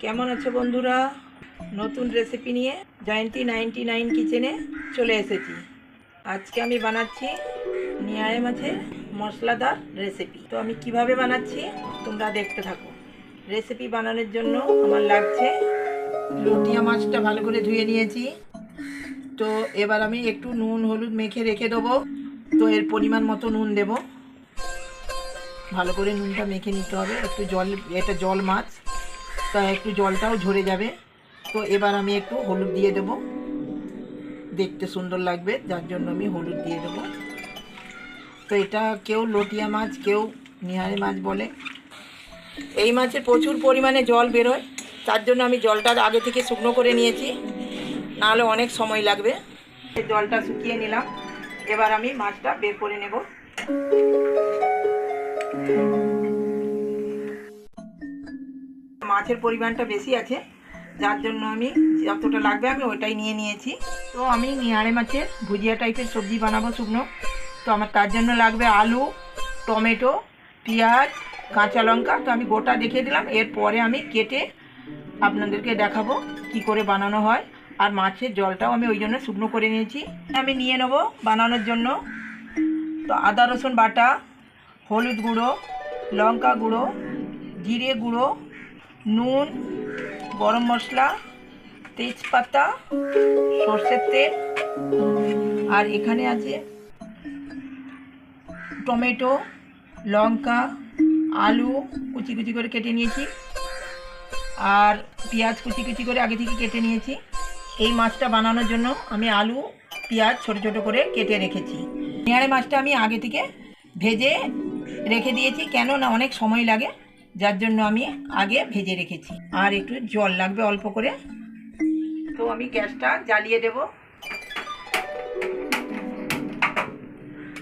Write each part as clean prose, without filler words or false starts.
কেমন আছো বন্ধুরা? নতুন রেসিপি নিয়ে জয়ন্তী 99 কিচেনে চলে এসেছি। আজকে আমি বানাচ্ছি নিয়ারে মাছের মশলাদার রেসিপি। তো আমি কিভাবে বানাচ্ছি তোমরা দেখতে থাকো। রেসিপি বানানোর জন্য আমার লাগছে লটিয়া মাছটা ভালো করে ধুয়ে নিয়েছি। তো এবার আমি একটু নুন হলুদ মেখে রেখে দেবো। তো এর পরিমাণ মতো নুন দেব। ভালো করে নুনটা মেখে নিতে হবে। একটু জল, এটা জল মাছ, তা একটু জলটাও ঝরে যাবে। তো এবার আমি একটু হলুদ দিয়ে দেব, দেখতে সুন্দর লাগবে যার জন্য আমি হলুদ দিয়ে দেব। তো এটা কেউ লটিয়া মাছ, কেউ নিহারি মাছ বলে। এই মাছের প্রচুর পরিমাণে জল বেরোয়, তার জন্য আমি জলটা আগে থেকে শুকনো করে নিয়েছি, নাহলে অনেক সময় লাগবে। জলটা শুকিয়ে নিলাম। এবার আমি মাছটা বের করে নেব। মাছের পরিমাণটা বেশি আছে, যার জন্য আমি যতটা লাগবে আমি ওইটাই নিয়ে নিয়েছি। তো আমি নিহারে মাছের ভুজিয়া টাইপের সবজি বানাবো শুকনো। তো আমার তার জন্য লাগবে আলু, টমেটো, পেঁয়াজ, কাঁচা লঙ্কা। তো আমি গোটা দেখিয়ে দিলাম, এরপরে আমি কেটে আপনাদেরকে দেখাবো কি করে বানানো হয়। আর মাছের জলটাও আমি ওই জন্য শুকনো করে নিয়েছি। আমি নিয়ে নেব বানানোর জন্য। তো আদা রসুন বাটা, হলুদ গুঁড়ো, লঙ্কা গুঁড়ো, জিরে গুঁড়ো, নুন, গরম মশলা, তেজপাতা, সর্ষের তেল, আর এখানে আছে টমেটো, লঙ্কা, আলু কুচি কুচি করে কেটে নিয়েছি, আর পেঁয়াজ কুচি কুচি করে আগে থেকে কেটে নিয়েছি। এই মাছটা বানানোর জন্য আমি আলু পেঁয়াজ ছোট ছোট করে কেটে রেখেছি। নিহারে মাছটা আমি আগে থেকে ভেজে রেখে দিয়েছি, কেন না অনেক সময় লাগে, যার জন্য আমি আগে ভেজে রেখেছি। আর একটু জল লাগবে অল্প করে। তো আমি গ্যাসটা জ্বালিয়ে দেব,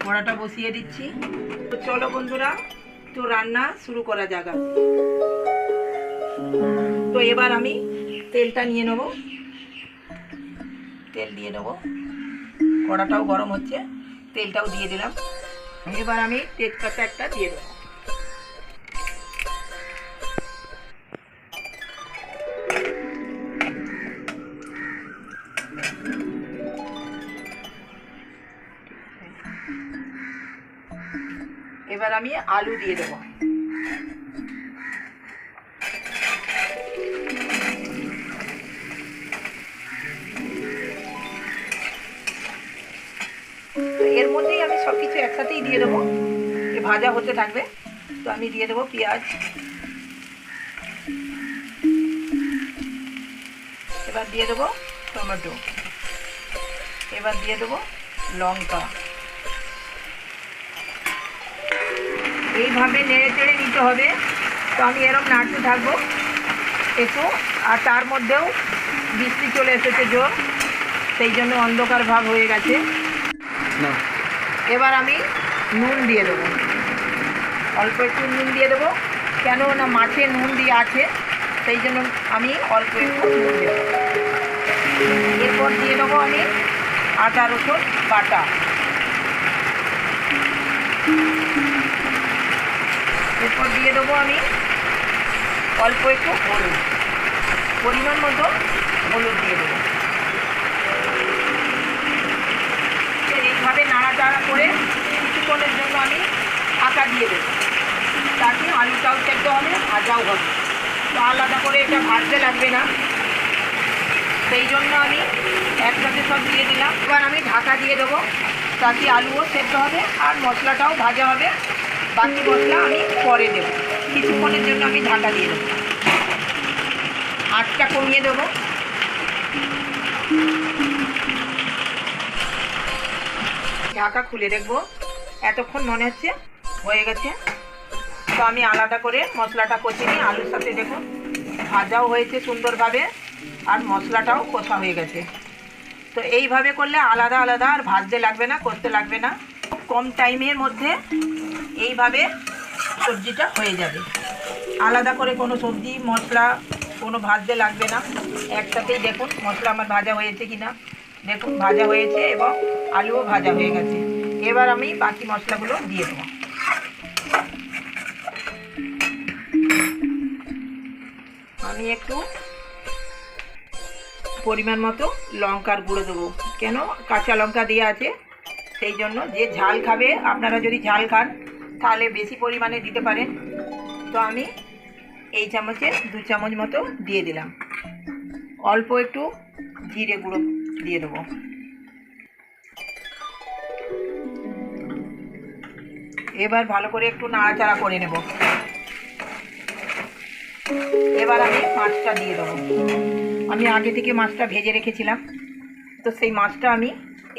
কড়াটা বসিয়ে দিচ্ছি। তো চলো বন্ধুরা, তো রান্না শুরু করা যাক। তো এবার আমি তেলটা নিয়ে নেব, তেল দিয়ে দেবো। কড়াটাও গরম হচ্ছে, তেলটাও দিয়ে দিলাম। এবার আমি তেজপাতা একটা দিয়ে দেবো। এবার আমি আলু দিয়ে দেবো। এর মধ্যেই আমি সব কিছু একসাথেই দিয়ে দেবো, ভাজা হতে থাকবে। তো আমি দিয়ে দেবো পেঁয়াজ, এবার দিয়ে দেবো টমেটো, এবার দিয়ে দেবো লঙ্কা। এইভাবে নেড়ে চেড়ে নিতে হবে। তো আমি এরকম নাড়তে থাকবো একটু। আর তার মধ্যেও বৃষ্টি চলে এসেছে জোর, সেই জন্য অন্ধকার ভাব হয়ে গেছে। এবার আমি নুন দিয়ে দেবো, অল্প একটু নুন দিয়ে দেবো, কেন না মাছে নুন দিয়ে আছে, সেই জন্য আমি অল্প একটু নুন দেবো। এরপর দিয়ে দেবো আমি আদা রসুন বাটা। এরপর দিয়ে দেবো আমি অল্প একটু হলুদ, পরিমাণ মতো হলুদ দিয়ে দেবো। এইভাবে নাড়াচাড়া করে কিছুক্ষণের জন্য আমি ঢাকা দিয়ে দেবো, তাতে আলুটাও সেদ্ধ হবে, ভাজাও হবে। তো আলাদা করে এটা ভাজতে লাগবে না, সেই জন্য আমি একসাথে সব দিয়ে দিলাম। এবার আমি ঢাকা দিয়ে দেবো, তাতে আলুও সেদ্ধ হবে আর মশলাটাও ভাজা হবে। বাকি মশলা আমি পরে দেবো। কিছুক্ষণের জন্য আমি ঢাকা দিয়ে দেবো, আঁচটা কমিয়ে দেবো। ঢাকা খুলে দেখবো, এতক্ষণ মনে হচ্ছে হয়ে গেছে। তো আমি আলাদা করে মশলাটা কষিয়ে নিই। আলুর সাথে দেখুন ভাজাও হয়েছে সুন্দরভাবে, আর মশলাটাও কষা হয়ে গেছে। তো এইভাবে করলে আলাদা আলাদা আর ভাজতে লাগবে না, করতে লাগবে না, কম টাইমের মধ্যে এইভাবে সবজিটা হয়ে যাবে। আলাদা করে কোনো সবজি মশলা কোনো ভাজতে লাগবে না, একসাথেই দেখুন মশলা আমার ভাজা হয়েছে কিনা। দেখুন ভাজা হয়েছে এবং আলুও ভাজা হয়ে গেছে। এবার আমি বাকি মশলাগুলো দিয়ে দেবো। আমি আমি একটু পরিমাণ মতো লঙ্কার গুঁড়ো দেবো, কেন কাঁচা লঙ্কা দেওয়া আছে সেই জন্য। যে ঝাল খাবে, আপনারা যদি ঝাল খান তাহলে বেশি পরিমাণে দিতে পারেন। তো আমি এই চামচে 2 চামচ মতো দিয়ে দিলাম। অল্প একটু জিরে গুঁড়ো দিয়ে দেবো। এবার ভালো করে একটু নাড়াচাড়া করে নেব। এবার আমি মাছটা দিয়ে দেবো। আমি আগে থেকে মাছটা ভেজে রেখেছিলাম, তো সেই মাছটা আমি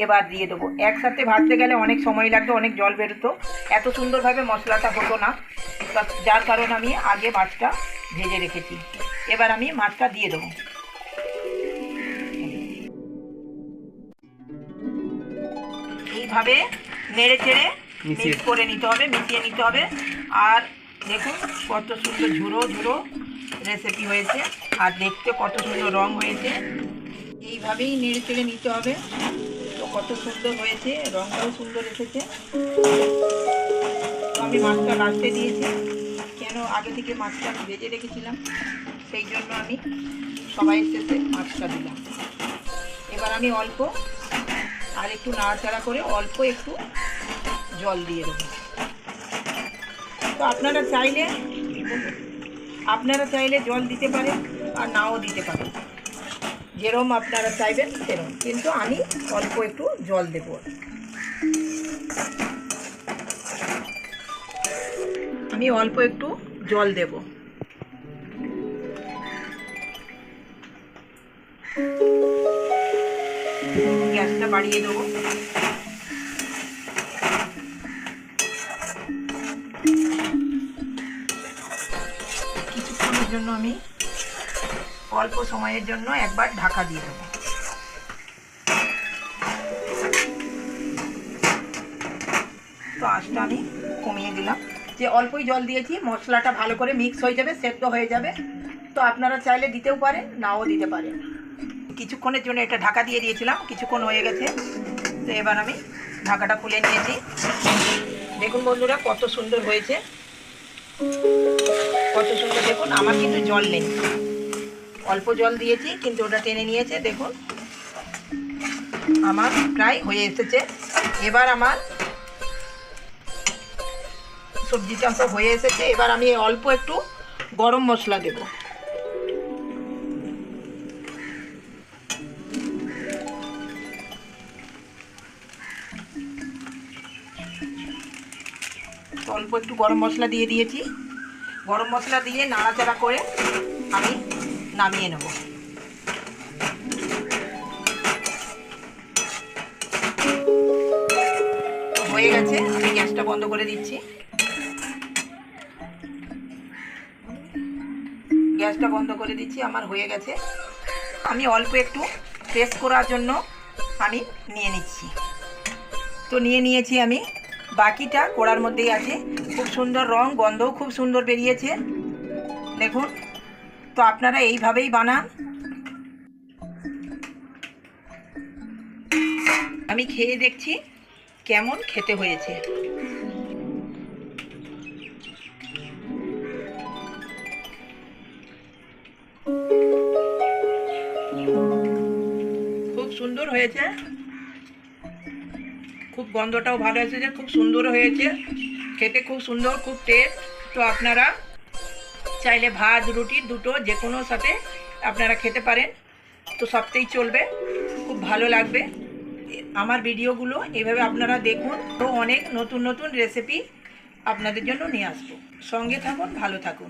এবার দিয়ে দেবো। একসাথে ভাজতে গেলে অনেক সময় লাগতো, অনেক জল বেরোতো, এত সুন্দরভাবে মশলাটা হতো না, যার কারণে আমি আগে মাছটা ভেজে রেখেছি। এবার আমি মাছটা দিয়ে দেবো। এইভাবে নেড়ে চেড়ে মিক্স করে নিতে হবে, মিশিয়ে নিতে হবে। আর দেখুন কত সুন্দর ঝুড়ো ঝুড়ো রেসিপি হয়েছে, আর দেখতে কত সুন্দর রং হয়েছে। এইভাবেই নেড়ে চেড়ে নিতে হবে। তো কত সুন্দর হয়েছে, রংটাও সুন্দর এসেছে। তো আমি মাছটা লাস্টে দিয়েছি, কেন আগে থেকে মাছটা আমি ভেজে রেখেছিলাম, সেই জন্য আমি সবাই শেষে মাছটা দিলাম। এবার আমি অল্প আর একটু নাড়াচাড়া করে অল্প একটু জল দিয়ে দেবো। তো আপনারা চাইলে জল দিতে পারেন আর নাও দিতে পারেন, যেরকম আপনারা চাইবেন সেরকম, কিন্তু আমি অল্প একটু জল দেব। আমি অল্প একটু জল দেব। গ্যাসটা বাড়িয়ে দেবো। কিছুক্ষণের জন্য আমি অল্প সময়ের জন্য একবার ঢাকা দিয়ে দেবো। তো আঁচটা আমি কমিয়ে দিলাম। যে অল্পই জল দিয়েছি, মশলাটা ভালো করে মিক্স হয়ে যাবে, সেদ্ধ হয়ে যাবে। তো আপনারা চাইলে দিতেও পারেন, নাও দিতে পারেন। কিছুক্ষণের জন্য এটা ঢাকা দিয়ে দিয়েছিলাম, কিছুক্ষণ হয়ে গেছে। তো এবার আমি ঢাকাটা খুলে নিয়েছি। দেখুন বন্ধুরা কত সুন্দর হয়েছে, কত সুন্দর। দেখুন আমার কিন্তু জল নেই, অল্প জল দিয়েছি কিন্তু ওটা টেনে নিয়েছে। দেখুন আমার প্রায় হয়ে এসেছে। এবার আমার সবজিটা তো হয়ে এসেছে। এবার আমি অল্প একটু গরম মশলা দেব। অল্প একটু গরম মশলা দিয়ে দিয়েছি। গরম মশলা দিয়ে নাড়াচাড়া করে আমি নামিয়ে নেব। হয়ে গেছে, আমি গ্যাসটা বন্ধ করে দিচ্ছি। গ্যাসটা বন্ধ করে দিচ্ছি, আমার হয়ে গেছে। আমি অল্প একটু টেস্ট করার জন্য আমি নিয়ে নিচ্ছি। তো নিয়ে নিয়েছি আমি, বাকিটা কড়ার মধ্যেই আছে। খুব সুন্দর রং, গন্ধও খুব সুন্দর বেরিয়েছে দেখুন। তো আপনারা এইভাবেই বানান। আমি খেয়ে দেখছি কেমন খেতে হয়েছে। খুব সুন্দর হয়েছে, খুব গন্ধটাও ভালো এসেছে, খুব সুন্দর হয়েছে, খেতে খুব সুন্দর, খুব টেস্ট। তো আপনারা চাইলে ভাত রুটি দুটো যে কোনো সাথে আপনারা খেতে পারেন, তো সবটাই চলবে, খুব ভালো লাগবে। আমার ভিডিওগুলো এভাবে আপনারা দেখুন। তো অনেক নতুন নতুন রেসিপি আপনাদের জন্য নিয়ে আসবো। সঙ্গে থাকুন, ভালো থাকুন।